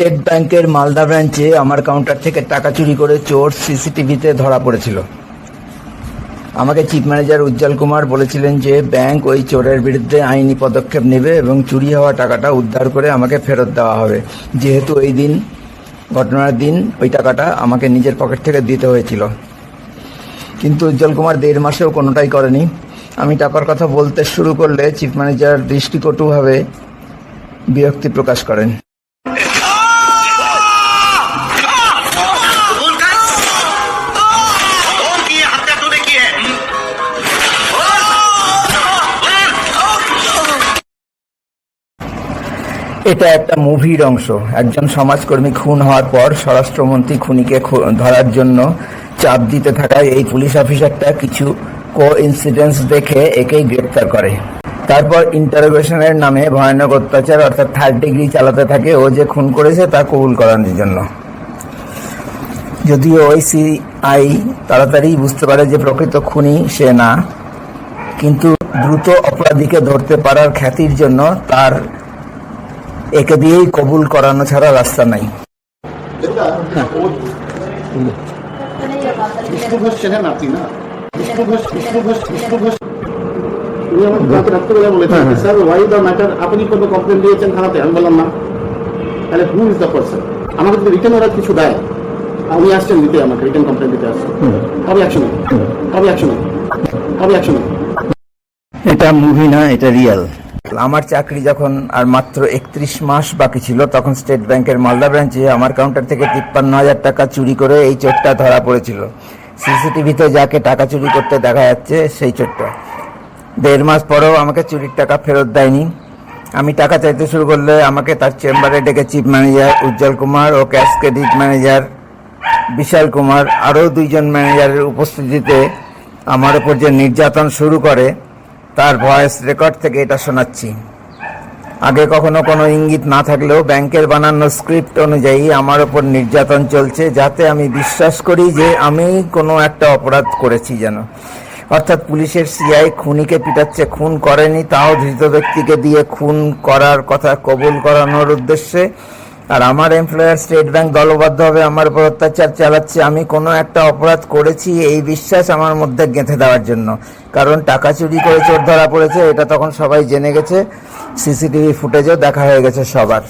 State ব্যাংকের মালদা ব্রাঞ্চে আমার কাউন্টার থেকে টাকা চুরি করে চোর সিসিটিভিতে ধরা পড়েছিল। আমাকে চিফ ম্যানেজার উজ্জ্বল কুমার বলেছিলেন যে ব্যাংক ওই চোরের বিরুদ্ধে আইনি পদক্ষেপ নেবে এবং চুরি হওয়া টাকাটা উদ্ধার করে আমাকে ফেরত দেওয়া হবে, যেহেতু ওই দিন ঘটনার দিন ওই টাকাটা আমাকে নিজের পকেট থেকে দিতে হয়েছিল। কিন্তু উজ্জ্বল কুমার 1.5 মাসেও কোনোটাই করেনি। আমি টাকার কথা বলতে শুরু করলে চিফ ম্যানেজার দৃষ্টিকটুভাবে বিরক্তি প্রকাশ করেন। এটা একটা মুভির অংশ। একজন সমাজকর্মী খুন হওয়ার পর স্বরাষ্ট্রমন্ত্রী খুনিকে ধরার জন্য চাপ দিতে থাকায় এই পুলিশ অফিসারটা কিছু কোইন্সিডেন্স দেখে একেই গ্রেপ্তার করে। তারপর ইন্টারোগেশনের নামে ভয়ানক অত্যাচার অর্থাৎ 3rd ডিগ্রি চালাতে থাকে ও যে খুন করেছে তা কবুল করানোর জন্য। যদিও ওই সিআই তাড়াতাড়ি বুঝতে পারে যে প্রকৃত খুনি সে না, কিন্তু দ্রুত অপরাধীকে ধরতে পারার খ্যাতির জন্য তার একে দিয়েই কবুল করানো ছাড়া রাস্তা নাই। আপনি কোনো কমপ্লেন দিয়েছেন থানাতে? আমি বললাম না। তাহলে হু ইজ দ্য পারসন? আমাকে যদি রিটার্ন ওরা কিছু দেয়, উনি আসছেন দিতে, আমাকে রিটার্ন কমপ্লেন দিতে আসছেন, কবে অ্যাকশন, কবে অ্যাকশন, কবে অ্যাকশন? এটা মুভি না, এটা রিয়েল। আমার চাকরি যখন আর মাত্র 31 মাস বাকি ছিল, তখন স্টেট ব্যাংকের মালদা ব্রাঞ্চে আমার কাউন্টার থেকে 53,000 টাকা চুরি করে এই চোরটা ধরা পড়েছিল। সিসিটিভিতে যাকে টাকা চুরি করতে দেখা যাচ্ছে সেই চোরটা। 1.5 মাস পরেও আমাকে চুরির টাকা ফেরত দেয়নি। আমি টাকা চাইতে শুরু করলে আমাকে তার চেম্বারে ডেকে চিফ ম্যানেজার উজ্জ্বল কুমার ও ক্যাশ ক্রেডিট ম্যানেজার বিশাল কুমার আরও 2 জন ম্যানেজারের উপস্থিতিতে আমার ওপর যে নির্যাতন শুরু করে তার ভয়েস রেকর্ড থেকে এটা শোনাচ্ছি। আগে কখনো কোনো ইঙ্গিত না থাকলেও ব্যাংকের বানানো স্ক্রিপ্ট অনুযায়ী আমার ওপর নির্যাতন চলছে, যাতে আমি বিশ্বাস করি যে আমি কোনো একটা অপরাধ করেছি যেন। অর্থাৎ পুলিশের সিআই খুনিকে পিটাচ্ছে, খুন করেনি, তাও ধৃত ব্যক্তিকে দিয়ে খুন করার কথা কবুল করানোর উদ্দেশ্যে। আর আমার এমপ্লয়ার স্টেট ব্যাংক দলবদ্ধভাবে আমার উপর অত্যাচার চালাচ্ছে আমি কোনো একটা অপরাধ করেছি এই বিশ্বাস আমার মধ্যে গেঁথে দেওয়ার জন্য। কারণ টাকা চুরি করে চোর ধরা পড়েছে, এটা তখন সবাই জেনে গেছে, সিসিটিভি ফুটেজও দেখা হয়ে গেছে সবার।